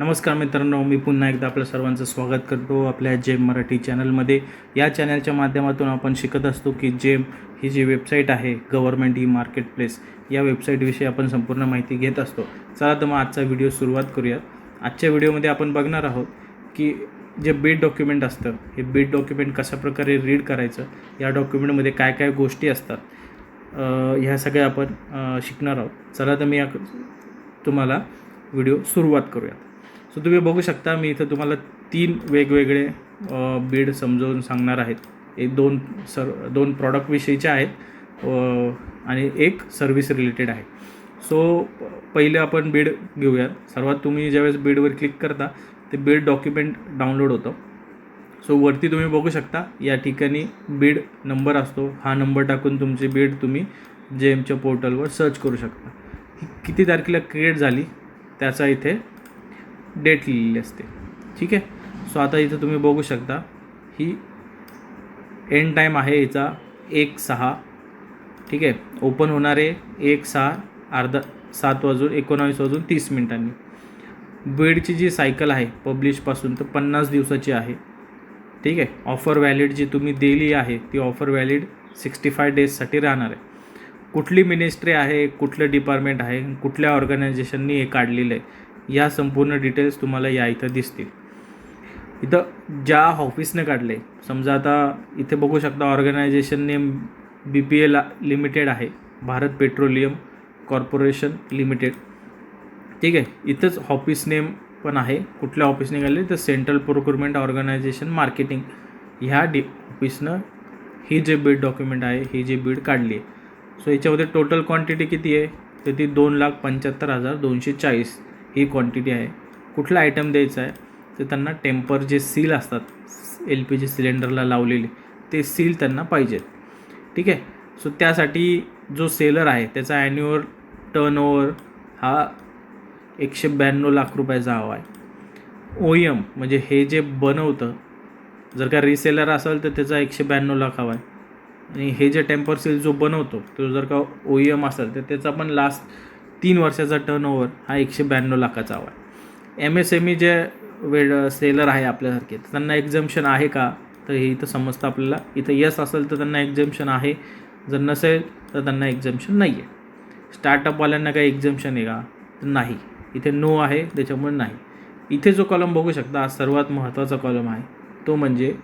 नमस्कार मित्रांनो, मी पुन्हा एकदा आपलं सर्वांचं स्वागत करतो आपल्या जेम मराठी चॅनलमध्ये. या चॅनलच्या माध्यमातून आपण शिकत असतो की जेम ही जी वेबसाईट आहे गव्हर्नमेंट ई मार्केट प्लेस, या वेबसाईटविषयी आपण संपूर्ण माहिती घेत असतो. चला तर मग आजचा व्हिडिओ सुरुवात करूयात. आजच्या व्हिडिओमध्ये आपण बघणार आहोत की जे बीड डॉक्युमेंट असतं, हे बीड डॉक्युमेंट कशाप्रकारे रीड करायचं, या डॉक्युमेंटमध्ये काय काय गोष्टी असतात, ह्या सगळ्या आपण शिकणार आहोत. चला तर मी तुम्हाला व्हिडिओ सुरुवात करूयात. सो तुम्ही बघू शकता, मी इथं तुम्हाला 3 वेगवेगळे बीड समजावून सांगणार आहेत. दोन प्रॉडक्टविषयीचे आहेत आणि एक सर्व्हिस रिलेटेड आहे. सो पहिले आपण बीड घेऊयात. सर्वात तुम्ही ज्यावेळेस बीडवर क्लिक करता ते बीड डॉक्युमेंट डाउनलोड होतं. सो वरती तुम्ही बघू शकता, या ठिकाणी बीड नंबर असतो. हा नंबर टाकून तुमची बीड तुम्ही जेमच्या पोर्टलवर सर्च करू शकता. ही किती तारखेला क्रिएट झाली त्याचा इथे डेट लिहिलेली असते. ठीक आहे. सो आता इथं तुम्ही बघू शकता, ही एंड टाईम आहे याचा 1/6. ठीक आहे. ओपन होणारे 1/6 अर्धा 7:19:30. बीडची जी सायकल आहे पब्लिशपासून तर 50 दिवसाची आहे. ठीक आहे. ऑफर व्हॅलिड जी तुम्ही दिली आहे ती ऑफर व्हॅलिड 65 डेजसाठी राहणार आहे. कुठली मिनिस्ट्री आहे, कुठलं डिपार्टमेंट आहे, कुठल्या ऑर्गनायझेशननी हे काढलेलं आहे, या संपूर्ण डिटेल्स तुम्हाला या इथं दिसतील. इथं ज्या ऑफिसने काढले, समजा आता इथे बघू शकता ऑर्गनायझेशन नेम BPL लिमिटेड आहे, भारत पेट्रोलियम कॉर्पोरेशन लिमिटेड. ठीक आहे. इथंच ऑफिस नेम पण आहे, कुठल्या ऑफिसने काढले तर सेंट्रल प्रोक्युरमेंट ऑर्गनायझेशन मार्केटिंग, ह्या ऑफिसनं ही जे बीड डॉक्युमेंट आहे, ही जी बीड काढली आहे. सो याच्यामध्ये टोटल क्वांटिटी किती आहे तर ती 2,75,240 ही क्वांटिटी आहे. कुठला आयटम द्यायचा आहे तर त्यांना टेम्पर जे सील असतात LPG सिलेंडरला लावलेले, ते सील त्यांना पाहिजेत. ठीक आहे. सो त्यासाठी जो सेलर आहे त्याचा ॲन्युअल टर्नओव्हर हा 192 लाख रुपयाचा हवा आहे. OEM म्हणजे हे जे बनवतं, जर का रिसेलर असेल तर त्याचा 192 लाख हवा आहे. आणि हे जे टेम्पर सील जो बनवतो तो जर का OEM असेल तर त्याचा पण लास्ट 3 वर्षाचा टर्नओव्हर हा 192 लाखाचा हवा आहे. MSME जे सेलर आहे आपल्यासारखे, त्यांना एक्झम्पशन आहे का तर हे इथं समजतं आपल्याला. इथं यस असेल तर त्यांना एक्झम्पशन आहे, जर नसेल तर त्यांना एक्झम्पशन नाही आहे. स्टार्टअपवाल्यांना काही एक्झम्पशन आहे का तर नाही, इथे नो आहे, त्याच्यामुळे नाही. इथे जो कॉलम बघू शकता हा सर्वात महत्त्वाचा कॉलम आहे, तो म्हणजे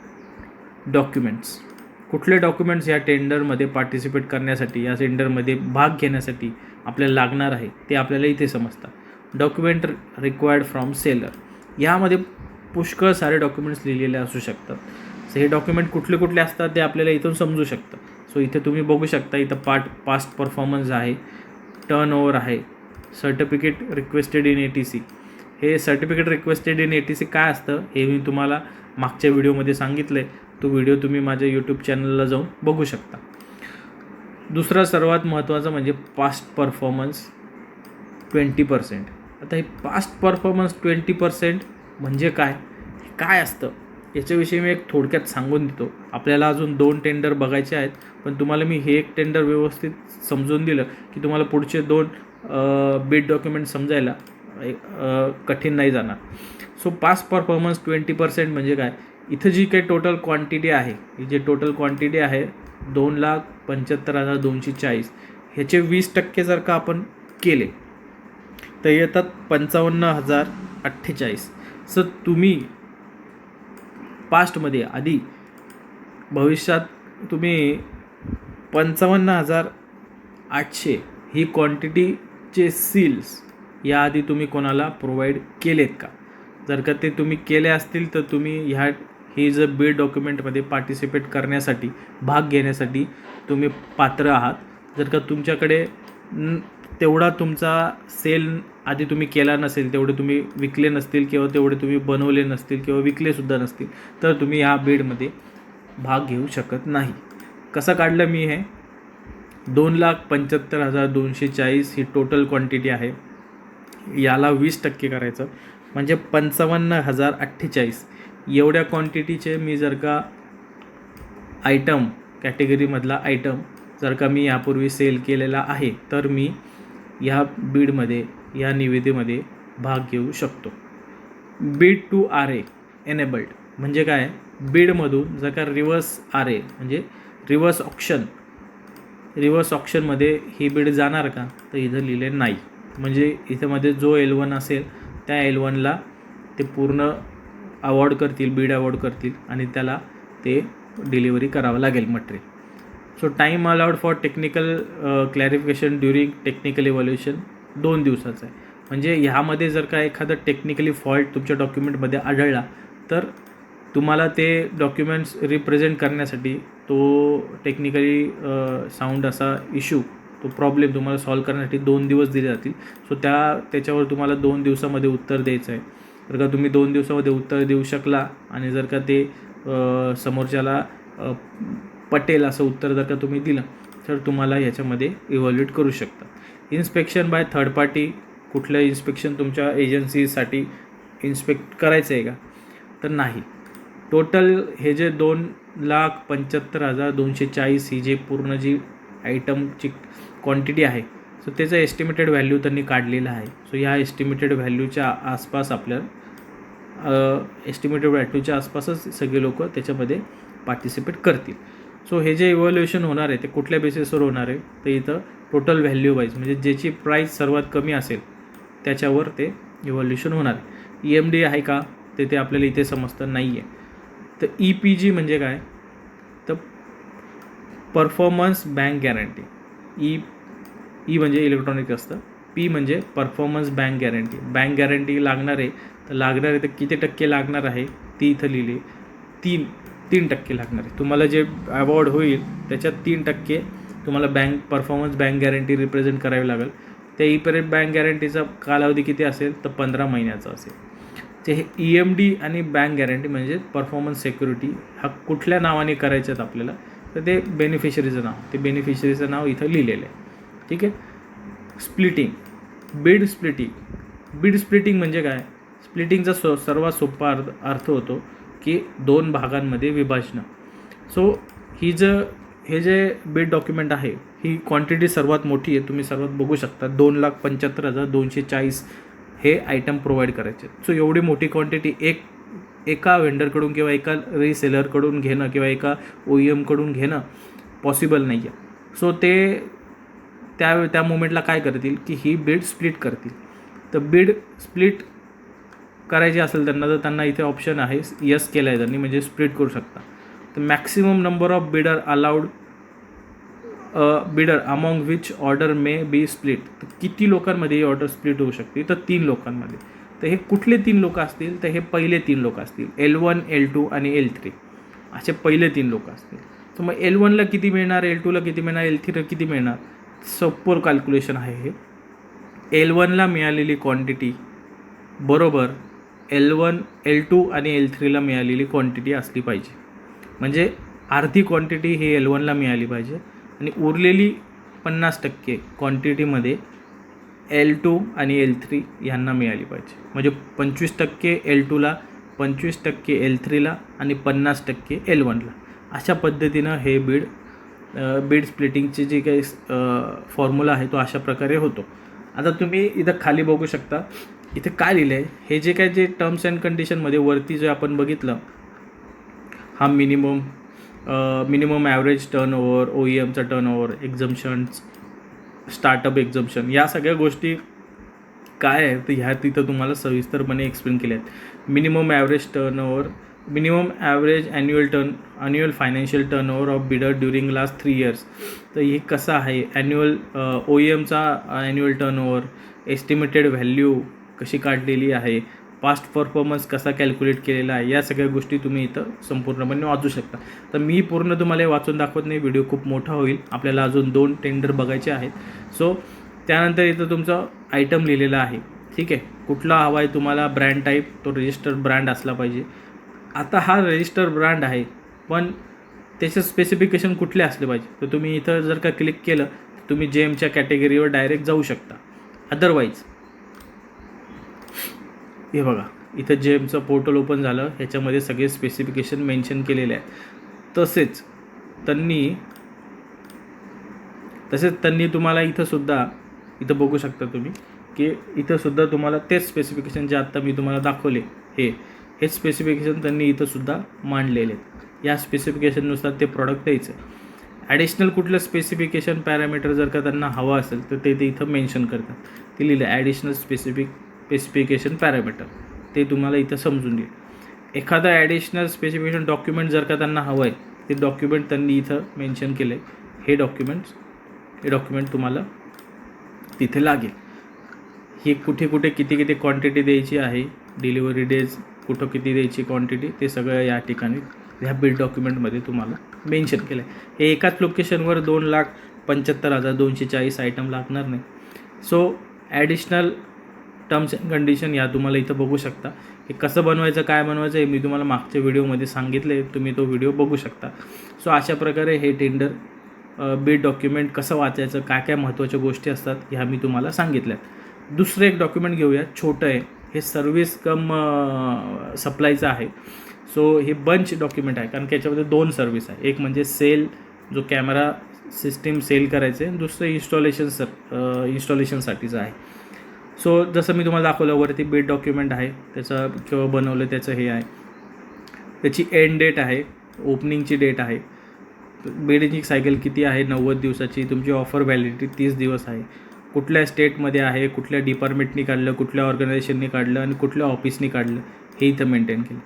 डॉक्युमेंट्स. कुठले डॉक्युमेंट्स या टेंडरमध्ये पार्टिसिपेट करण्यासाठी, या टेंडरमध्ये भाग घेण्यासाठी आपल्याला लागणार आहे ते आपल्याला इथे समजतात. डॉक्युमेंट रिक्वायर्ड फ्रॉम सेलर, यामध्ये पुष्कळ सारे डॉक्युमेंट्स लिहिलेले असू शकतात. सो हे डॉक्युमेंट कुठले कुठले असतात ते आपल्याला इथून समजू शकतं. सो इथे तुम्ही बघू शकता, इथं पास्ट परफॉर्मन्स आहे, टर्नओव्हर आहे, सर्टिफिकेट रिक्वेस्टेड इन ATC. हे सर्टिफिकेट रिक्वेस्टेड इन ATC काय असतं हे मी तुम्हाला मागच्या व्हिडिओमध्ये सांगितलं आहे. तो व्हिडिओ तुम्ही माझ्या यूट्यूब चॅनलला जाऊन बघू शकता. दुसरा सर्वात महत्त्वाचा म्हणजे पास्ट परफॉर्मन्स 20%. आता हे पास्ट परफॉर्मन्स 20% म्हणजे काय असतं याच्याविषयी मी एक थोडक्यात सांगून देतो. आपल्याला अजून 2 टेंडर बघायचे आहेत, पण तुम्हाला मी हे एक टेंडर व्यवस्थित समजून दिलं की तुम्हाला पुढचे 2 बीड डॉक्युमेंट समजायला कठीण नाही जाणार. सो पास्ट परफॉर्मन्स 20% म्हणजे काय, इथं जी काही टोटल क्वांटिटी आहे, ही जी टोटल क्वांटिटी आहे 2,75,240, ह्याचे 20% जर का आपण केले तर येतात 55,048. सो तुम्ही पास्टमध्ये आधी भविष्यात तुम्ही 55,800 ही क्वांटिटीचे सील्स याआधी तुम्ही कोणाला प्रोव्हाइड केलेत का? जर का ते तुम्ही केले असतील तर तुम्ही ही जर बीड डॉक्युमेंटमध्ये पार्टिसिपेट करण्यासाठी, भाग घेण्यासाठी तुम्ही पात्र आहात. जर का तुमच्याकडे तेवढा तुमचा सेल आधी तुम्ही केला नसेल, तेवढे तुम्ही विकले नसतील किंवा तेवढे तुम्ही बनवले नसतील किंवा विकलेसुद्धा नसतील, तर तुम्ही ह्या बीडमध्ये भाग घेऊ शकत नाही. कसं काढलं मी हे, 2,75,240 ही टोटल क्वांटिटी आहे, याला 20% करायचं म्हणजे 55,048. एवढ्या क्वांटिटीचे मी जर का आयटम कॅटेगरीमधला आयटम जर का मी यापूर्वी सेल केलेला आहे तर मी ह्या बीडमध्ये, या निविदेमध्ये भाग घेऊ शकतो. Bid to R A enabled म्हणजे काय, बीडमधून जर का रिव्हर्स आर ए म्हणजे रिव्हर्स ऑप्शनमध्ये ही बीड जाणार का, तर इथं लिहिले नाही. म्हणजे इथं मध्ये जो L1 असेल त्या L1ला ते पूर्ण अवॉर्ड करतील, बीड अवॉर्ड करतील आणि त्याला ते डिलिव्हरी करावं लागेल material. So time allowed for technical clarification during technical evaluation 2 दिवसाचं आहे. म्हणजे ह्यामध्ये जर का एखादा टेक्निकली फॉल्ट तुमच्या डॉक्युमेंटमध्ये आढळला तर तुम्हाला ते डॉक्युमेंट्स रिप्रेझेंट करण्यासाठी तो टेक्निकली साऊंड असा इश्यू, तो प्रॉब्लेम तुम्हाला सॉल्व करण्यासाठी 2 दिवस दिले जातील. सो त्याच्यावर तुम्हाला 2 दिवसामध्ये उत्तर द्यायचं आहे. जर का तुम्ही 2 दिवसामध्ये उत्तर देऊ शकला आणि जर का ते समोरच्याला पटेल असं उत्तर जर का तुम्ही दिलं तर तुम्हाला ह्याच्यामध्ये इव्हॅल्युएट करू शकता. इन्स्पेक्शन बाय थर्ड पार्टी, कुठलं इन्स्पेक्शन तुमच्या एजन्सीसाठी इन्स्पेक्ट करायचं आहे का, तर नाही. टोटल हे जे 2,75,240 ही जे पूर्ण जी आयटमची क्वांटिटी आहे, सो त्याचं एस्टिमेटेड व्हॅल्यू त्यांनी काढलेलं आहे. सो ह्या एस्टिमेटेड व्हॅल्यूच्या आसपास एस्टिमेटेड व्हॅल्यूच्या आसपासच सगळे लोक त्याच्यामध्ये पार्टिसिपेट करतील. सो हे जे इव्हॅल्युएशन होणार आहे ते कुठल्या बेसिसवर होणार आहे, तर इथं टोटल व्हॅल्यू वाईज म्हणजे ज्याची प्राईस सर्वात कमी असेल त्याच्यावर ते इव्हॅल्युएशन होणार आहे. EMD आहे का ते आपल्याला इथे समजतं नाही आहे. तर EPG म्हणजे काय, तर परफॉर्मन्स बँक गॅरंटी. ई म्हणजे इलेक्ट्रॉनिक असतं, P म्हणजे performance bank guarantee. Bank guarantee लागणार आहे तर किती टक्के लागणार आहे ती इथं लिहिली, 3% लागणार आहे. तुम्हाला जे अवॉर्ड होईल त्याच्यात 3% तुम्हाला परफॉर्मन्स बँक गॅरंटी रिप्रेझेंट करावी लागेल. त्या बँक गॅरंटीचा कालावधी किती असेल, तर 15 महिन्याचा असेल. ते हे EMD आणि बँक गॅरंटी म्हणजे परफॉर्मन्स सिक्युरिटी हा कुठल्या नावाने करायचं आहेत आपल्याला, तर ते बेनिफिशरीचं नाव इथं लिहिलेलं आहे. ठीक आहे. बीड स्प्लिटिंग म्हणजे काय, स्प्लिटिंगचा सर्वात सोपा अर्थ होतो की 2 भागांमध्ये विभाजणं. सो हे जे बीड डॉक्युमेंट आहे ही क्वांटिटी सर्वात मोठी आहे, तुम्ही सर्वात बघू शकता 2,75,240 हे आयटम प्रोव्हाइड करायचे. सो एवढी मोठी क्वांटिटी एका व्हेंडरकडून किंवा एका रिसेलरकडून घेणं किंवा एका OEMकडून घेणं पॉसिबल नाही आहे. सो ते त्या मोमेंटला काय करतील की ही बीड स्प्लिट करतील. तर बीड स्प्लिट करायची असेल त्यांना इथे ऑप्शन आहे, यस केलं आहे त्यांनी, म्हणजे स्प्लिट करू शकता. तर maximum number of bidder among which order may be split. तर किती लोकांमध्ये ही ऑर्डर स्प्लिट होऊ शकते, तर 3 लोकांमध्ये. तर हे कुठले 3 लोक असतील, तर हे पहिले 3 लोक असतील, L1, L2 आणि L3 असे पहिले 3 लोक असतील. तर मग L1ला किती मिळणार, L2ला किती मिळणार, L3ला किती मिळणार, सोपर कॅल्क्युलेशन आहे हे. L1ला मिळालेली क्वांटिटी बरोबर L1, L2 आणि L3ला मिळालेली क्वांटिटी असली पाहिजे. म्हणजे अर्धी क्वांटिटी ही L1ला मिळाली पाहिजे आणि उरलेली 50% क्वांटिटीमध्ये L2 आणि L3 यांना मिळाली पाहिजे. म्हणजे 25% L2ला, 25% L3ला आणि 50% L1ला. अशा पद्धतीनं हे बीड स्प्लिटिंगची जी काही फॉर्म्युला आहे तो अशा प्रकारे होतो. आता तुम्ही इथं खाली बघू शकता, इथे काय लिहिलं आहे, हे जे टर्म्स अँड कंडिशनमध्ये वरती जे आपण बघितलं, हा मिनिमम ॲव्हरेज टर्नओव्हर, OEMचा टर्नओव्हर, एक्झम्पशन्स, स्टार्टअप एक्झम्पशन, या सगळ्या गोष्टी काय आहे तर ह्या तिथं तुम्हाला सविस्तरपणे एक्सप्लेन केल्या आहेत. Minimum average annual financial turnover of bidder during last 3 years. तर हे कसं आहे, OEMचा ॲन्युअल टर्नओव्हर, एस्टिमेटेड व्हॅल्यू कशी काढलेली आहे, पास्ट परफॉर्मन्स कसा कॅल्क्युलेट केलेला आहे, या सगळ्या गोष्टी तुम्ही इथं संपूर्णपणे वाचू शकता. तर मी पूर्ण तुम्हाला वाचून दाखवत नाही, व्हिडिओ खूप मोठा होईल, आपल्याला अजून 2 टेंडर बघायचे आहेत. सो त्यानंतर इथं तुमचं आयटम लिहिलेला आहे. ठीक आहे. कुठला हवा आहे तुम्हाला, ब्रँड टाईप, तो रजिस्टर्ड ब्रँड असला पाहिजे. आता हा रजिस्टर्ड ब्रँड आहे पण त्याचे स्पेसिफिकेशन कुठले असले पाहिजे, तर तुम्ही इथं जर का क्लिक केलं तर तुम्ही जेमच्या कॅटेगरीवर डायरेक्ट जाऊ शकता. अदरवाईज हे बघा, इथं जेमचं पोर्टल ओपन झालं, ह्याच्यामध्ये सगळे स्पेसिफिकेशन मेन्शन केलेले आहेत. तसेच त्यांनी तुम्हाला इथं बघू शकता तुम्ही की इथंसुद्धा तुम्हाला तेच स्पेसिफिकेशन जे आत्ता मी तुम्हाला दाखवले हेच स्पेसिफिकेशन त्यांनी इथंसुद्धा मांडलेले आहेत. या स्पेसिफिकेशननुसार ते प्रॉडक्ट द्यायचं. ॲडिशनल कुठलं स्पेसिफिकेशन पॅरामीटर जर का त्यांना हवं असेल तर ते इथं मेन्शन करतात. ते लिहिलं ॲडिशनल स्पेसिफिकेशन पॅरामीटर, ते तुम्हाला इथं समजून येईल. एखादं ॲडिशनल स्पेसिफिकेशन डॉक्युमेंट जर का त्यांना हवं आहे, ते डॉक्युमेंट त्यांनी इथं मेन्शन केलं आहे. हे डॉक्युमेंट तुम्हाला तिथे लागेल. ही कुठे किती क्वांटिटी द्यायची आहे, डिलिव्हरी डेज कुठं किती द्यायची क्वांटिटी, ते सगळं या ठिकाणी ह्या बिल डॉक्युमेंटमध्ये तुम्हाला मेन्शन केलं आहे. हे एकाच लोकेशनवर 2,75,240 आयटम लागणार नाही. So additional terms and condition या तुम्हाला इथं बघू शकता. हे कसं बनवायचं, काय बनवायचं हे मी तुम्हाला मागच्या व्हिडिओमध्ये सांगितले, तुम्ही तो व्हिडिओ बघू शकता. सो अशा प्रकारे हे टेंडर बिड डॉक्युमेंट कसं वाचायचं, काय महत्त्वाच्या गोष्टी असतात ह्या मी तुम्हाला सांगितल्यात. दुसरं एक डॉक्युमेंट घेऊया, छोटं आहे. हे सर्व्हिस कम सप्लायचं आहे. सो हे बंच डॉक्युमेंट आहे, कारण की याच्यामध्ये 2 सर्व्हिस आहे. एक म्हणजे सेल, जो कॅमेरा सिस्टीम सेल करायचं आहे. दुसरं इन्स्टॉलेशनसाठीचं आहे. सो जसं मी तुम्हाला दाखवलं वरती बिड डॉक्युमेंट आहे, त्याचं किंवा बनवलं त्याचं हे आहे. त्याची एंड डेट आहे, ओपनिंगची डेट आहे. बिडिंग सायकल किती आहे, 90 दिवसाची. तुमची ऑफर व्हॅलिडिटी 30 दिवस आहे. कुठल्या स्टेटमध्ये आहे, कुठल्या डिपार्टमेंटनी काढलं, कुठल्या ऑर्गनायझेशननी काढलं आणि कुठल्या ऑफिसनी काढलं, हे इथं मेंटेन केलं.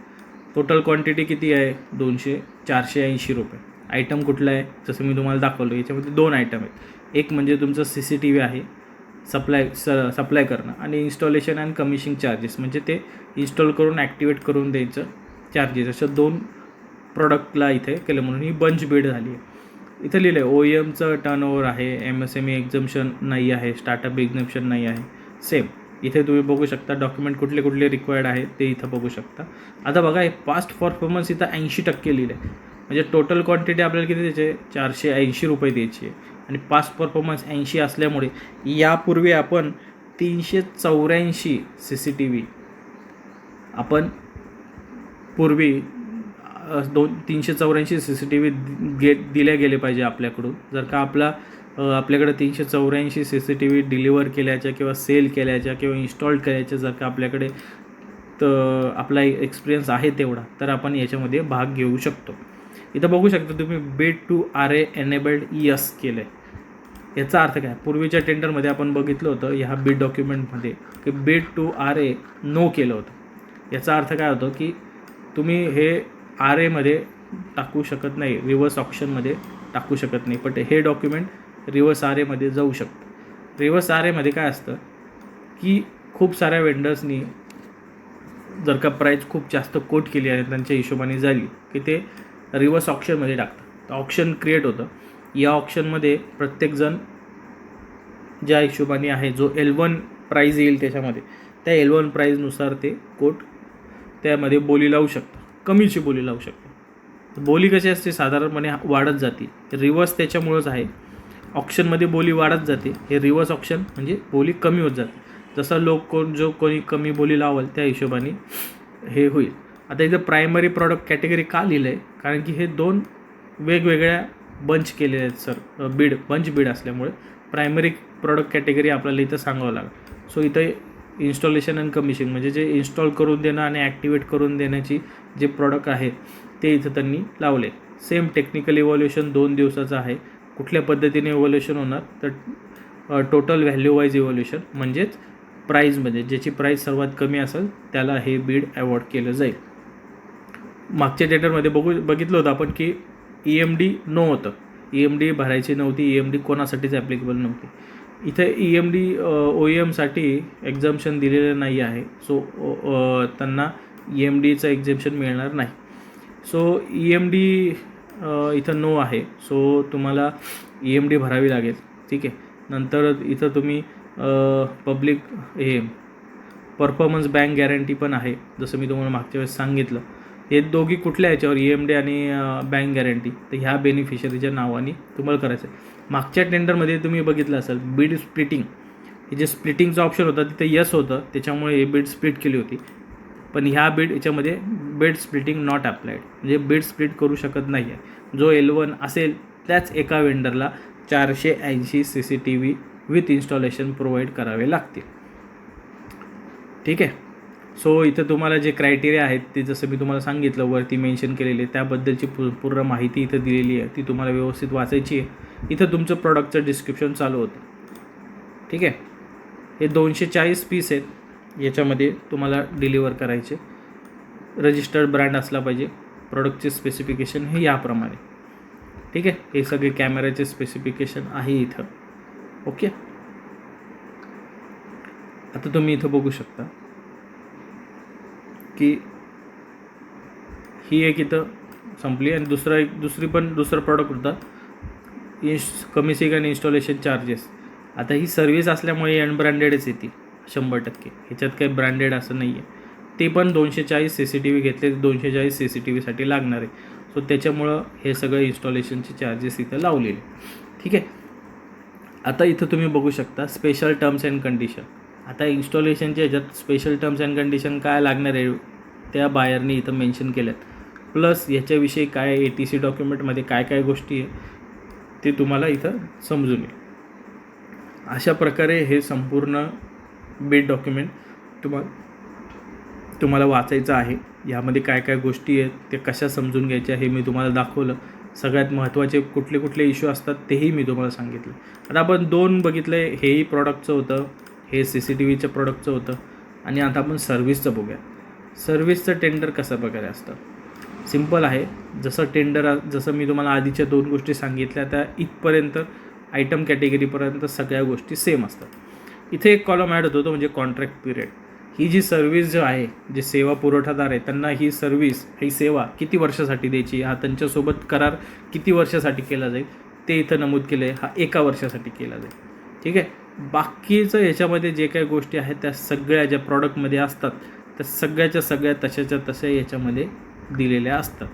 टोटल क्वांटिटी किती आहे, 480 रुपये. आयटम कुठला आहे, जसं मी तुम्हाला दाखवलं याच्यामध्ये 2 आयटम आहेत. एक म्हणजे तुमचं CCTV आहे सप्लाय करणं, आणि इन्स्टॉलेशन अँड कमिशनिंग चार्जेस, म्हणजे ते इन्स्टॉल करून ॲक्टिवेट करून द्यायचं चार्जेस. अशा 2 प्रॉडक्टला इथे केलं, म्हणून ही बंच बिड झाली आहे. इथं लिहिलं आहे OEMचं टर्नओव्हर आहे, MSME एक्झम्पशन नाही आहे, स्टार्टअप एक्झम्पशन नाही आहे. सेम इथे तुम्ही बघू शकता डॉक्युमेंट कुठले रिक्वायर्ड आहे ते इथं बघू शकता. आता बघा, हे पास्ट परफॉर्मन्स इथं 80% लिहिलं आहे. म्हणजे टोटल क्वांटिटी आपल्याला किती द्यायची आहे, 480 रुपये द्यायची आहे. आणि पास्ट परफॉर्मन्स 80 असल्यामुळे यापूर्वी आपण 384 CCTV आपण पूर्वी 384 CCTV दिल्या गेले पाहिजे आपल्याकडून. जर का आपल्याकडे 384 CCTV डिलिव्हर केल्याच्या किंवा सेल केल्याच्या किंवा इन्स्टॉल केल्याच्या जर का आपल्याकडे तर आपला एक्सपिरियन्स आहे तेवढा, तर आपण याच्यामध्ये भाग घेऊ शकतो. इथं बघू शकता तुम्ही बिड टू RA एनेबल्ड यस केलं आहे. याचा अर्थ काय, पूर्वीच्या टेंडरमध्ये आपण बघितलं होतं ह्या बिड डॉक्युमेंटमध्ये की बिड टू RA नो केलं होतं. याचा अर्थ काय होतं की तुम्ही हे RAमध्ये टाकू शकत नाही, रिव्हर्स ऑप्शनमध्ये टाकू शकत नाही. पण हे डॉक्युमेंट रिव्हर्स RAमध्ये जाऊ शकतं. रिव्हर्स RAमध्ये काय असतं की खूप साऱ्या वेंडर्सनी जर का प्राईस खूप जास्त कोट केली आहे त्यांच्या हिशोबाने झाली की ते रिव्हर्स ऑप्शनमध्ये टाकतात. तर ऑप्शन क्रिएट होतं. या ऑप्शनमध्ये प्रत्येकजण ज्या हिशोबाने आहे, जो L1 प्राईज येईल त्याच्यामध्ये, त्या L1 प्राईजनुसार ते कोट त्यामध्ये बोली लावू शकतं, कमीची बोली लावू शकतं. बोली कशी असते, साधारणपणे वाढत जाते. रिव्हर्स त्याच्यामुळंच आहे, ऑप्शनमध्ये बोली वाढत जाते. हे रिव्हर्स ऑप्शन म्हणजे बोली कमी होत जाते. जसं कोणी कमी बोली लावल त्या हिशोबाने हे होईल. आता इथं प्रायमरी प्रॉडक्ट कॅटेगरी का लिहिलं आहे, कारण की हे 2 वेगवेगळ्या बंच केलेले आहेत सर. बंच बिड असल्यामुळे प्रायमरी प्रॉडक्ट कॅटेगरी आपल्याला इथं सांगावं लागेल. सो इथं इन्स्टॉलेशन अँड कमिशनिंग म्हणजे जे इन्स्टॉल करून देणं आणि ॲक्टिवेट करून देण्याची जे प्रॉडक्ट आहे ते इथं त्यांनी लावले. सेम टेक्निकल इव्हॉल्युशन 2 दिवसाचं आहे. कुठल्या पद्धतीने इव्हॉल्युशन होणार, तर टोटल व्हॅल्यू वाईज इव्हॉल्युशन, म्हणजेच प्राईजमध्ये ज्याची प्राईस सर्वात कमी असेल त्याला हे बीड अवॉर्ड केलं जाईल. मागच्या टेंडरमध्ये बघितलं होतं आपण की EMD नो होतं, EMD भरायची नव्हती, EMD कोणासाठीच ॲप्लिकेबल नव्हती. इथे EMD OEMसाठी एक्झम्पशन दिलेलं नाही आहे. सो त्यांना EMDचं एक्झम्पशन मिळणार नाही. सो EMD इथं नो आहे. सो तुम्हाला EMD भरावी लागेल. ठीक आहे. नंतर इथं तुम्ही पब्लिक परफॉर्मन्स बँक गॅरंटी पण आहे, जसं मी तुम्हाला मागच्या वेळेस सांगितलं. हे दोघी कुठल्या याच्यावर, EMD आणि बँक गॅरंटी, तर ह्या बेनिफिशरीच्या नावाने तुम्हाला करायचं आहे. मागच्या टेंडरमध्ये तुम्ही बघितलं असेल बिड स्प्लिटिंग, हे जे स्प्लिटिंगचं ऑप्शन होतं तिथे यस होतं, त्याच्यामुळे हे बिड स्प्लिट केली होती. पण ह्या याच्यामध्ये बिड स्प्लिटिंग नॉट अप्लाइड, म्हणजे बिड स्प्लिट करू शकत नाही आहे. जो L1 असेल त्याच एका वेंडरला 480 CCTV विथ इन्स्टॉलेशन प्रोव्हाइड करावे लागतील. ठीक आहे. सो इथं तुम्हाला जे क्रायटेरिया आहेत ते जसं मी तुम्हाला सांगितलं वरती मेन्शन केलेले त्याबद्दलची पूर्ण माहिती इथं दिलेली आहे, ती तुम्हाला व्यवस्थित वाचायची आहे. इथं तुमचं प्रॉडक्टचं डिस्क्रिप्शन चालू होतं. ठीक आहे. हे 240 पीस आहेत, याच्यामध्ये तुम्हाला डिलिव्हर करायचे. रजिस्टर्ड ब्रँड असला पाहिजे. प्रॉडक्टचे स्पेसिफिकेशन हे याप्रमाणे. ठीक आहे. हे सगळे कॅमेऱ्याचे स्पेसिफिकेशन आहे इथं. ओके. आता तुम्ही इथं बघू शकता की ही एक इथं संपली आणि दुसरं प्रॉडक्ट होता कमी सेकंड इन्स्टॉलेशन चार्जेस. आता ही सर्व्हिस असल्यामुळे अनब्रँडेडच येते 100%. ह्याच्यात काही ब्रँडेड असं नाही आहे. ते पण 240 CCTV घेतले, 240 CCTVसाठी लागणार आहे. सो त्याच्यामुळं हे सगळं इन्स्टॉलेशनचे चार्जेस इथं लावलेले. ठीक आहे. आता इथं तुम्ही बघू शकता स्पेशल टर्म्स अँड कंडिशन. आता इन्स्टॉलेशनच्या ह्याच्यात स्पेशल टर्म्स अँड कंडिशन काय लागणार आहे त्या बायरने इथं मेन्शन केल्यात. प्लस ह्याच्याविषयी काय ATC डॉक्युमेंटमध्ये काय गोष्टी आहे ते तुम्हाला इथं समजून येईल. अशा प्रकारे हे संपूर्ण बिड डॉक्युमेंट तुम्हाला वाचायचं आहे. यामध्ये काय गोष्टी आहेत ते कशा समजून घ्यायच्या हे मी तुम्हाला दाखवलं. सगळ्यात महत्त्वाचे कुठले इश्यू असतात तेही मी तुम्हाला सांगितलं. आता आपण 2 बघितलं, हेही प्रॉडक्टचं होतं, हे CCTVच्या प्रॉडक्टचं होतं. आणि आता आपण सर्व्हिसचं बघूया. सर्व्हिसचं टेंडर कसं प्रकारे असतं. सिम्पल आहे. जसं मी तुम्हाला आधीच्या 2 गोष्टी सांगितल्या त्या इथपर्यंत आयटम कॅटेगरीपर्यंत सगळ्या गोष्टी सेम असतात. इथे एक कॉलम ॲड होतो तो म्हणजे कॉन्ट्रॅक्ट पिरियड. ही जी सर्व्हिस जो आहे, जे सेवा पुरवठादार आहे त्यांना ही सेवा किती वर्षासाठी द्यायची, हा त्यांच्यासोबत करार किती वर्षासाठी केला जाईल ते इथं नमूद केलं आहे. हा 1 वर्षासाठी केला जाईल. ठीक आहे. बाकीचं ह्याच्यामध्ये जे काही गोष्टी आहेत त्या सगळ्या ज्या प्रॉडक्टमध्ये असतात त्या सगळ्या तशाच्या तशा याच्यामध्ये दिलेल्या असतात.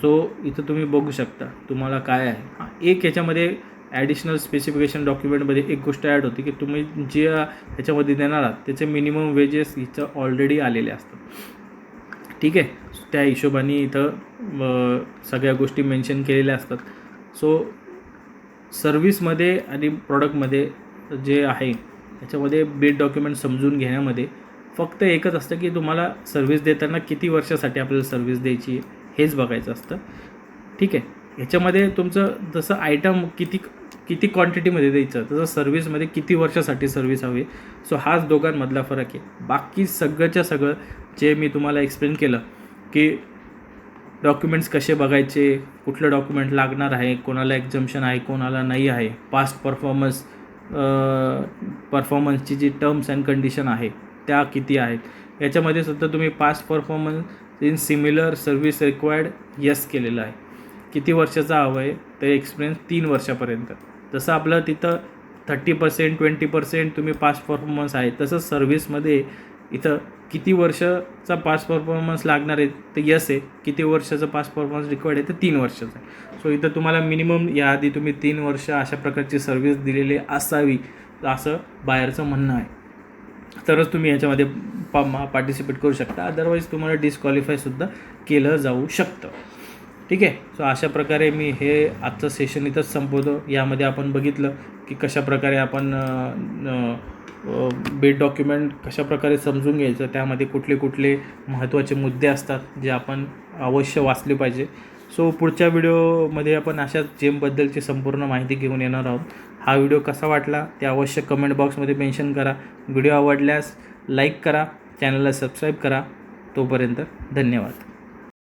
सो इथं तुम्ही बघू शकता तुम्हाला काय आहे. एक याच्यामध्ये ॲडिशनल स्पेसिफिकेशन डॉक्युमेंटमध्ये एक गोष्ट ॲड होती की तुम्ही जे ह्याच्यामध्ये देणार आहात त्याचे मिनिमम वेजेस इथं ऑलरेडी आलेले असतात. ठीक आहे. त्या हिशोबाने इथं सगळ्या गोष्टी मेन्शन केलेल्या असतात. सो सर्व्हिसमध्ये आणि प्रॉडक्टमध्ये जे आहे त्याच्यामध्ये बिड डॉक्युमेंट समजून घेण्यामध्ये फक्त एकच असतं की तुम्हाला सर्व्हिस देताना किती वर्षासाठी आपल्याला सर्व्हिस द्यायची आहे हेच बघायचं असतं. ठीक आहे. ह्याच्यामध्ये तुमचं जसं आयटम किती क्वांटिटीमध्ये द्यायचं तसं सर्व्हिसमध्ये किती वर्षासाठी सर्व्हिस हवी. सो हाच दोघांमधला फरक आहे. बाकी सगळं जे मी तुम्हाला एक्सप्लेन केलं की डॉक्युमेंट्स कसे बघायचे, कुठलं डॉक्युमेंट लागणार आहे, कोणाला एक्झम्पशन आहे, कोणाला नाही आहे, पास्ट परफॉर्मन्सची जी टर्म्स अँड कंडिशन आहे त्या किती आहेत. याच्यामध्ये सुद्धा तुम्ही past performance in similar service required yes केलेलं आहे. किती वर्षाचा हवं आहे ते एक्सपिरियन्स 3 वर्षापर्यंत. जसं आपलं तिथं 30% 20% तुम्ही पास्ट परफॉर्मन्स आहे तसंच सर्व्हिसमध्ये इथं किती वर्षाचा पास्ट परफॉर्मन्स लागणार आहे ते यस आहे. किती वर्षाचा पास्ट परफॉर्मन्स रिक्वायर्ड आहे तर 3 वर्षाचा आहे. सो इथं तुम्हाला मिनिमम याआधी तुम्ही 3 वर्ष अशा प्रकारची सर्व्हिस दिलेली असावी असं बायरचं म्हणणं आहे. तरच तुम्ही याच्यामध्ये पार्टिसिपेट करू शकता. अदरवाईज तुम्हाला डिस्क्वालिफायसुद्धा केलं जाऊ शकतं. ठीक आहे. सो अशा प्रकारे मी हे आजचं सेशन इथंच संपवतो. यामध्ये आपण बघितलं की कशाप्रकारे आपण बिड डॉक्युमेंट कशाप्रकारे समजून घ्यायचं, त्यामध्ये कुठले महत्त्वाचे मुद्दे असतात जे आपण अवश्य वाचले पाहिजे. सो पुढच्या व्हिडिओमध्ये आपण अशाच जेमबद्दलची संपूर्ण माहिती घेऊन येणार आहोत. हा व्हिडिओ कसा वाटला ते अवश्य कमेंट बॉक्समध्ये मेन्शन करा. व्हिडिओ आवडल्यास लाईक करा, चॅनलला सबस्क्राईब करा. तोपर्यंत धन्यवाद.